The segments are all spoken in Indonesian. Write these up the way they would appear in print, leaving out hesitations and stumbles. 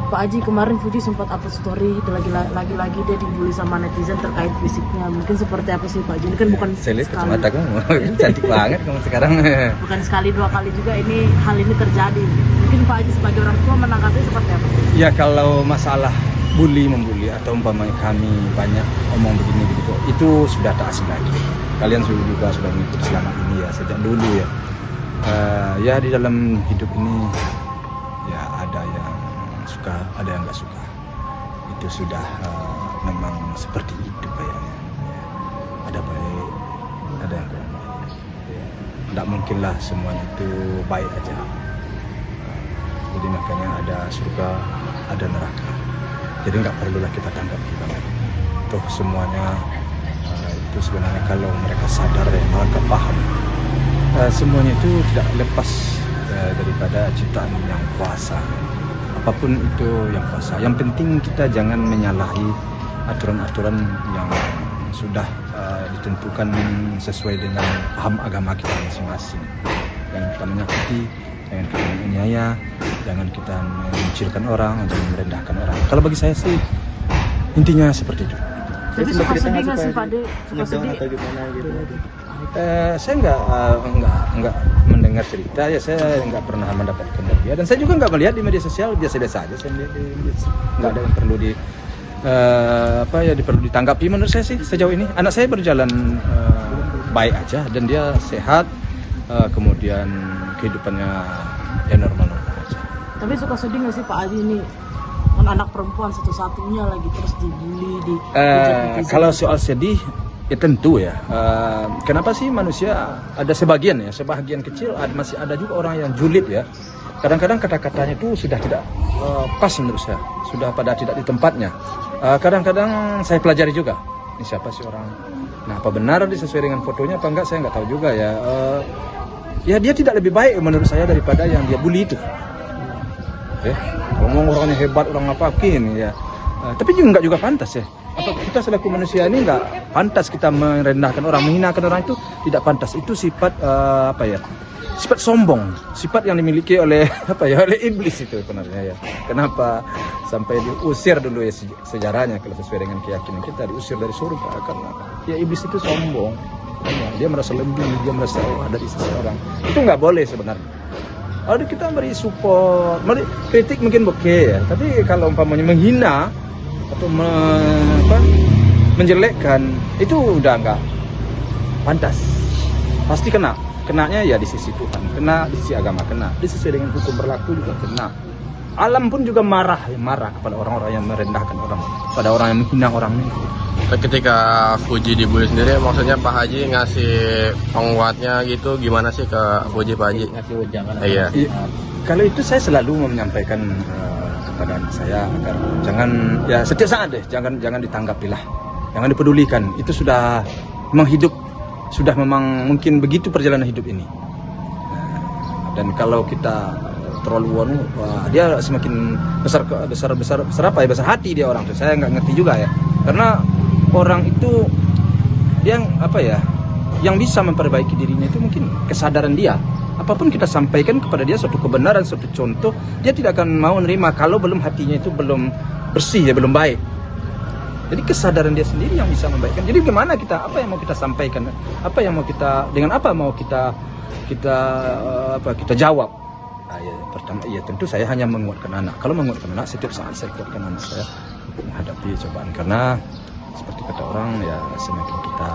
Pak Haji, kemarin Fuji sempat upload story lagi-lagi dia dibully sama netizen terkait fisiknya. Mungkin seperti apa sih Pak Haji? Ini kan bukan Saya lihat sekali, kacamata kamu cantik banget kamu sekarang. bukan sekali dua kali juga hal ini terjadi. Mungkin Pak Haji sebagai orang tua menanggapi seperti apa? Ya kalau masalah membuli atau umpamanya kami banyak omong begini begitu, itu sudah tak asing lagi. Kalian juga sudah mengikuti selama ini ya, sejak dulu ya. Ya di dalam hidup ini ya ada yang suka, ada yang nggak suka. Itu sudah memang seperti itu kayaknya. Ya. Ada baik, ada yang kurang baik. Ya. Tidak mungkinlah semuanya itu baik aja. Jadi makanya ada surga, ada neraka. Jadi nggak perlulah kita tanggapi banget. Toh semuanya itu sebenarnya kalau mereka sadar dan mereka paham, semuanya itu tidak lepas daripada ciptaan yang kuasa. Apapun itu yang kuasa. Yang penting kita jangan menyalahi aturan-aturan yang sudah ditentukan sesuai dengan paham agama kita masing-masing. Jangan kita menyakiti, jangan kita menganiaya, jangan kita mengucilkan orang, jangan merendahkan orang. Kalau bagi saya sih intinya seperti itu. Tapi suka sedih nggak sih Pak De? Suka sedih atau gimana gitu? Saya nggak mendengar cerita ya, saya nggak pernah mendapatkan dari dia, dan saya juga nggak melihat di media sosial, biasa-biasa aja saya melihat, nggak ada yang perlu perlu ditanggapi. Menurut saya sih sejauh ini anak saya berjalan baik aja dan dia sehat, kemudian kehidupannya ya normal-normal aja. Tapi suka sedih nggak sih Pak Haji ini? Kan anak perempuan satu-satunya lagi terus dibully di kalau soal sedih ya tentu ya. Kenapa sih manusia ada sebagian kecil masih ada juga orang yang julid ya. Kadang-kadang kata-katanya itu sudah tidak pas menurut saya, sudah pada tidak di tempatnya. Kadang-kadang saya pelajari juga, ini siapa sih orang, nah apa benar sesuai dengan fotonya apa enggak, saya nggak tahu juga ya. Ya dia tidak lebih baik menurut saya daripada yang dia bully itu. Ngomong orangnya hebat, orang ngapain ya. Tapi juga nggak pantas ya. Apa kita selaku manusia ini nggak pantas kita merendahkan orang, menghinakan orang, itu tidak pantas. Itu sifat sifat sombong, sifat yang dimiliki oleh oleh iblis itu sebenarnya ya. Kenapa sampai diusir dulu ya sejarahnya, kalau sesuai dengan keyakinan kita diusir dari surga karena ya iblis itu sombong. Dia merasa lebih, dia merasa dari seseorang. Itu nggak boleh sebenarnya. Kalau kita beri support, kritik mungkin oke ya. Tapi kalau umpamanya menghina atau menjelekkan, itu udah nggak pantas. Pasti kenanya ya di sisi Tuhan, kena di sisi agama, kena di sisi dengan hukum berlaku juga kena. Alam pun juga marah kepada orang-orang yang merendahkan orang, pada orang yang menghina orang ini. Ketika Fuji dibully sendiri, maksudnya Pak Haji ngasih penguatnya gitu, gimana sih ke Fuji Pak Haji? Ngasih ujangan. Iya. Kalau itu saya selalu menyampaikan kepada anak saya agar jangan, ya setiap saat deh, jangan ditanggapilah, jangan dipedulikan. Itu sudah memang hidup, sudah memang mungkin begitu perjalanan hidup ini. Dan kalau kita terlalu dia semakin besar hati dia orang tuh. Saya nggak ngerti juga ya, karena orang itu yang bisa memperbaiki dirinya itu mungkin kesadaran dia. Apapun kita sampaikan kepada dia suatu kebenaran, suatu contoh, dia tidak akan mau nerima kalau belum hatinya itu belum bersih, ya belum baik. Jadi kesadaran dia sendiri yang bisa membaikkan. Jadi gimana apa yang mau kita sampaikan, dengan apa mau kita jawab. Pertama, tentu saya hanya menguatkan anak. Kalau menguatkan anak, setiap saat saya kuatkan anak saya untuk menghadapi cobaan. Karena seperti kata orang ya, semakin kita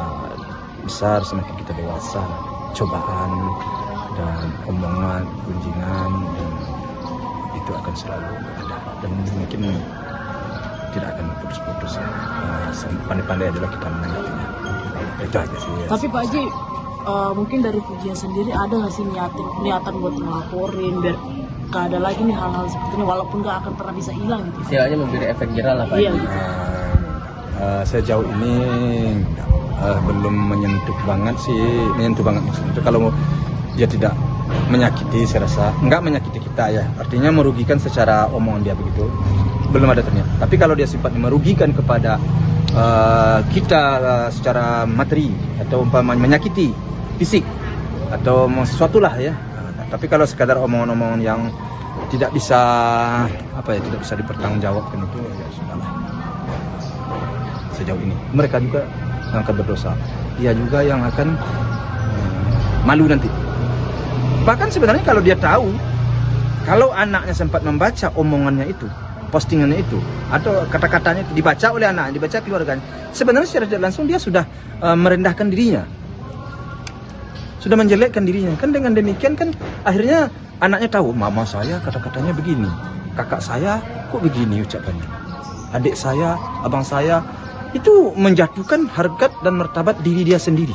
besar, semakin kita dewasa, cobaan dan omongan, gunjingan itu akan selalu ada dan mungkin tidak akan putus-putus. Pandai-pandai adalah kita menanggapinya. Itu aja sih. Ya. Tapi Pak Haji, mungkin dari Fujian sendiri ada nggak sih niatan buat ngelaporin biar gak ada lagi nih hal-hal seperti ini, walaupun gak akan pernah bisa hilang gitu. Istilahnya memberi efek jerah lah Pak Haji. Sejauh ini belum menyentuh banget maksudnya itu. Kalau dia tidak menyakiti, saya rasa nggak menyakiti kita ya, artinya merugikan secara omongan dia begitu, belum ada ternyata. Tapi kalau dia sifatnya merugikan kepada kita secara materi atau umpamanya menyakiti fisik atau sesuatu lah ya, tapi kalau sekadar omongan-omongan yang tidak bisa tidak bisa dipertanggungjawabkan itu ya sudahlah. Sejauh ini mereka juga yang akan berdosa, dia juga yang akan malu nanti. Bahkan sebenarnya kalau dia tahu, kalau anaknya sempat membaca omongannya itu, postingannya itu, atau kata-katanya itu dibaca oleh anaknya, dibaca keluarganya, sebenarnya secara tidak langsung dia sudah merendahkan dirinya, sudah menjelekkan dirinya. Kan dengan demikian kan akhirnya anaknya tahu, mama saya kata-katanya begini, kakak saya kok begini ucapannya, adik saya, abang saya. Itu menjatuhkan harkat dan martabat diri dia sendiri.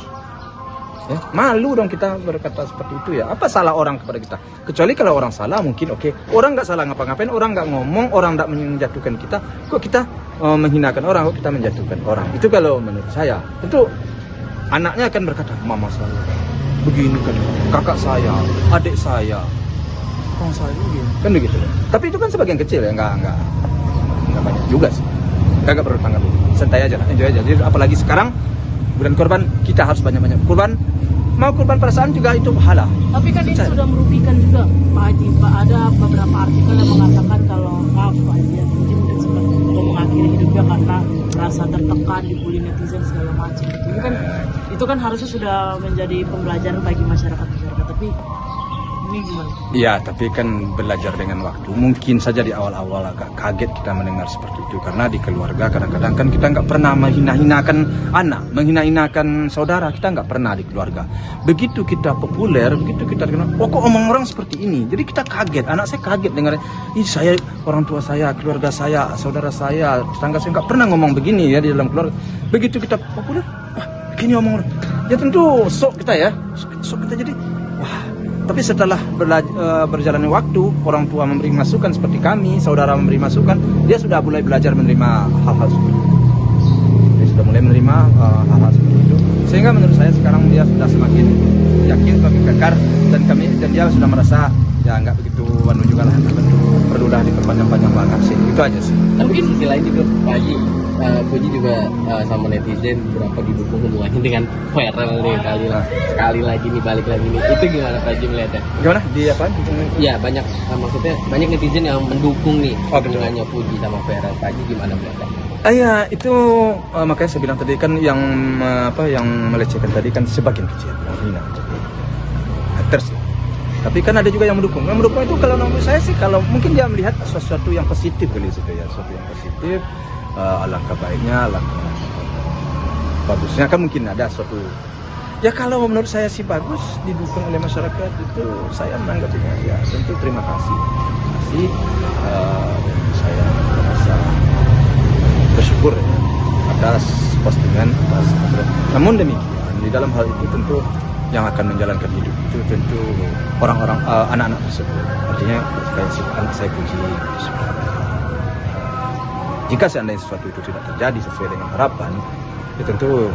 Ya, malu dong kita berkata seperti itu ya. Apa salah orang kepada kita? Kecuali kalau orang salah mungkin oke. Orang nggak salah ngapa-ngapain, orang nggak ngomong, orang nggak menjatuhkan kita. Kok kita menghinakan orang, kok kita menjatuhkan orang? Itu kalau menurut saya. Itu anaknya akan berkata, mama saya begini kan, kakak saya, adik saya, orang saya begini. Kan begitu. Tapi itu kan sebagian kecil ya, nggak banyak juga sih. Gak perlu tanggapi, santai aja lah, enjoy aja. Jadi apalagi sekarang bulan korban, kita harus banyak-banyak kurban. Mau kurban perasaan juga itu pahala. Tapi kan itu sudah merugikan juga Pak Haji. Pak, ada beberapa artikel yang mengatakan kalau maaf Pak Haji, mungkin sempat mengakhiri hidupnya karena merasa tertekan, dibully netizen segala macam. Itu kan harusnya sudah menjadi pembelajaran bagi masyarakat. Tapi ini gimana? Iya, tapi kan belajar dengan waktu. Mungkin saja di awal-awal agak kaget kita mendengar seperti itu, karena di keluarga kadang-kadang kan kita nggak pernah menghina-hinakan anak, menghina-hinakan saudara, kita nggak pernah di keluarga. Begitu kita populer, begitu kita dikenal, kok omong orang seperti ini. Jadi kita kaget, anak saya kaget dengar, saya, orang tua saya, keluarga saya, saudara saya, tetangga saya nggak pernah ngomong begini ya di dalam keluarga. Begitu kita populer, wah begini omong orang. Ya tentu sok kita ya, sok kita jadi, wah. Tapi setelah berjalannya waktu, orang tua memberi masukan seperti kami, saudara memberi masukan, dia sudah mulai belajar menerima hal-hal seperti itu. Dia sudah mulai menerima hal-hal seperti itu. Sehingga menurut saya sekarang dia sudah semakin yakin, semakin kekar, dan dia sudah merasa ya nggak begitu juga lah, perlulah diperpanjang-panjang banget sih. Itu aja sih. Tapi di sisi lain juga Pak Haji, Puji juga sama netizen berapa didukung hubungannya dengan viral nih sekali lagi nih balik lagi nih. Itu gimana Pak Haji melihatnya? Gimana? Di apa? Ya banyak, maksudnya banyak netizen yang mendukung nih hubungannya Puji sama viral. Pak Haji gimana melihatnya? Ya itu makanya saya bilang tadi kan yang yang melecehkan tadi kan sebagian kecil, menghina, haters. Tapi kan ada juga yang mendukung. Yang mendukung itu kalau menurut saya sih, kalau mungkin dia melihat sesuatu yang positif dari situ ya, sesuatu yang positif, alangkah baiknya, alangkah bagusnya kan mungkin ada suatu. Ya kalau menurut saya sih bagus, didukung oleh masyarakat itu saya menanggapinya ya tentu terima kasih. Saya merasa bersyukur ya, atas postingan, atas. Namun demikian di dalam hal itu tentu yang akan menjalankan hidup itu tentu orang-orang anak-anak tersebut. Artinya anak saya Puji. Jika seandainya sesuatu itu tidak terjadi sesuai dengan harapan, ya tentu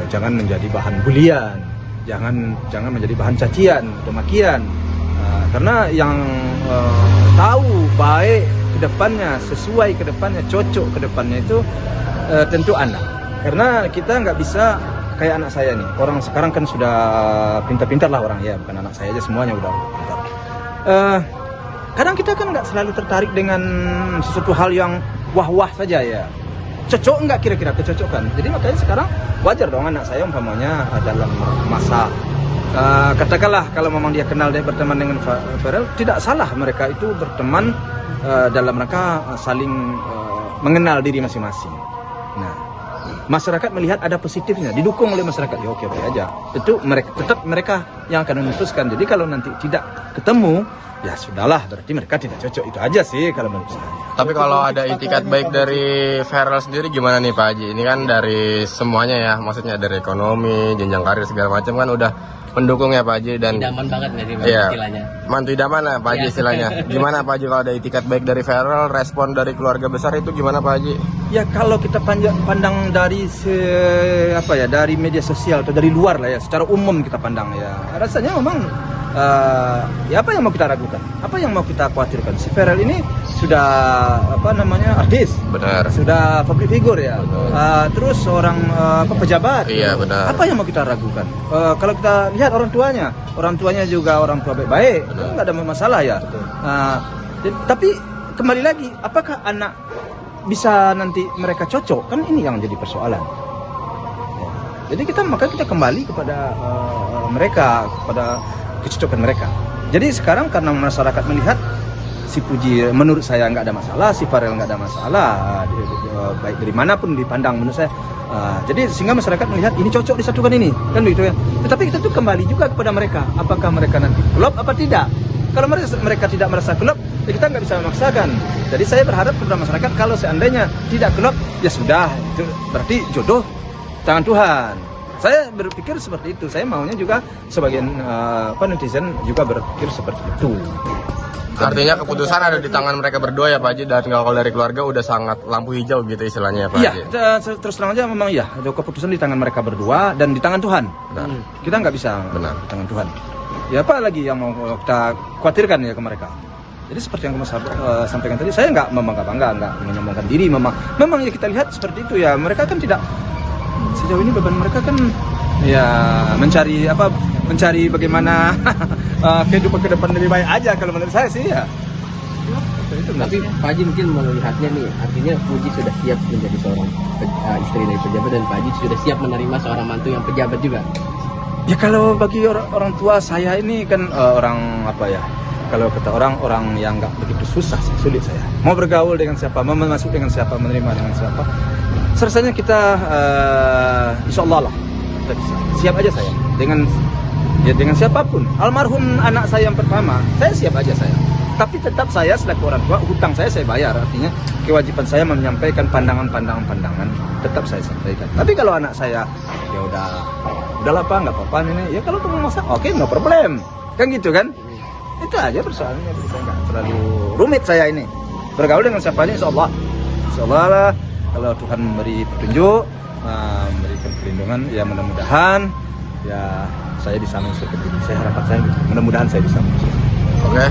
jangan menjadi bahan bulian, jangan menjadi bahan cacian, demakian. Karena yang tahu baik ke depannya, sesuai ke depannya, cocok ke depannya itu tentu anak. Karena kita nggak bisa kayak anak saya nih, orang sekarang kan sudah pintar-pintar lah orang ya, bukan anak saya aja, semuanya udah pintar. Kadang kita kan nggak selalu tertarik dengan sesuatu hal yang wah-wah saja ya. Cocok nggak kira-kira kecocokan? Jadi makanya sekarang wajar dong anak saya umpamanya dalam masa katakanlah kalau memang dia kenal, dia berteman dengan viral, tidak salah mereka itu berteman dalam rangka saling mengenal diri masing-masing. Nah, masyarakat melihat ada positifnya, didukung oleh masyarakat, ya oke baik aja. Tentu mereka yang akan memutuskan. Jadi kalau nanti tidak ketemu, ya sudahlah, berarti mereka tidak cocok. Itu aja sih kalau menurut saya. Tapi kalau ada itikat baik dari viral sendiri gimana nih Pak Haji? Ini kan dari semuanya ya, maksudnya dari ekonomi, jenjang karir segala macam kan udah mendukung ya Pak Haji, dan idaman banget nggak sih iya, istilahnya? Mantu idaman lah Pak Haji istilahnya. Gimana Pak Haji kalau ada itikat baik dari viral, respon dari keluarga besar itu gimana Pak Haji? Ya kalau kita pandang dari dari media sosial atau dari luar lah ya, secara umum kita pandang ya, rasanya memang ya apa yang mau kita ragukan, apa yang mau kita khawatirkan? Si viral ini sudah artis, benar, sudah public figure ya, terus seorang pejabat, iya benar. Apa yang mau kita ragukan? Kalau kita lihat orang tuanya juga orang tua baik-baik, nggak ada masalah ya. Tapi kembali lagi, apakah anak bisa nanti mereka cocok? Kan ini yang jadi persoalan. Ya. Jadi maka kita kembali kepada mereka, kepada kecocokan mereka. Jadi sekarang karena masyarakat melihat si Puji menurut saya nggak ada masalah, si Farel nggak ada masalah, baik dari manapun dipandang menurut saya. Jadi sehingga masyarakat melihat ini cocok disatukan ini, kan begitu ya. Tetapi kita tuh kembali juga kepada mereka, apakah mereka nanti klop apa tidak. Kalau mereka tidak merasa klop, ya kita nggak bisa memaksakan. Jadi saya berharap kepada masyarakat kalau seandainya tidak klop, ya sudah, itu berarti jodoh tangan Tuhan. Saya berpikir seperti itu. Saya maunya juga sebagian netizen juga berpikir seperti itu. Artinya keputusan ada di tangan mereka berdua ya Pak Haji, dan kalau dari keluarga udah sangat lampu hijau gitu istilahnya ya Pak Haji. Iya, terus terang aja memang iya, ada keputusan di tangan mereka berdua dan di tangan Tuhan. Benar. Kita nggak bisa di tangan Tuhan. Ya apa lagi yang mau kita khawatirkan ya ke mereka. Jadi seperti yang saya sampaikan tadi, saya nggak membangga-bangga, nggak menyombongkan diri. Memang ya kita lihat seperti itu ya. Mereka kan tidak, sejauh ini beban mereka kan ya mencari bagaimana kehidupan ke depan lebih baik aja kalau menurut saya sih ya. Tapi Pak Haji mungkin melihatnya nih, artinya Puji sudah siap menjadi seorang istri dari pejabat, dan Pak Haji sudah siap menerima seorang mantu yang pejabat juga. Ya kalau bagi orang tua saya ini kan orang apa ya? Kalau kata orang yang nggak begitu susah sih, sulit saya. Mau bergaul dengan siapa, mau masuk dengan siapa, menerima dengan siapa. Serasanya kita insya Allah lah kita bisa. Siap aja saya dengan siapapun. Almarhum anak saya yang pertama, saya siap aja saya. Tapi tetap saya selaku orang tua, hutang saya bayar. Artinya kewajiban saya menyampaikan pandangan tetap saya sampaikan. Tapi kalau anak saya ya udahlah Pak, nggak apa-apa ini. Ya kalau kamu masak, oke, no problem. Kan gitu kan? Itu aja persoalannya. Jadi saya nggak terlalu rumit saya ini. Bergaul dengan siapa aja, insya Allah lah. Kalau Tuhan memberi petunjuk, memberikan perlindungan, ya mudah-mudahan ya saya bisa masuk ke sini. Saya harapan saya mudah-mudahan saya bisa masuk. Oke.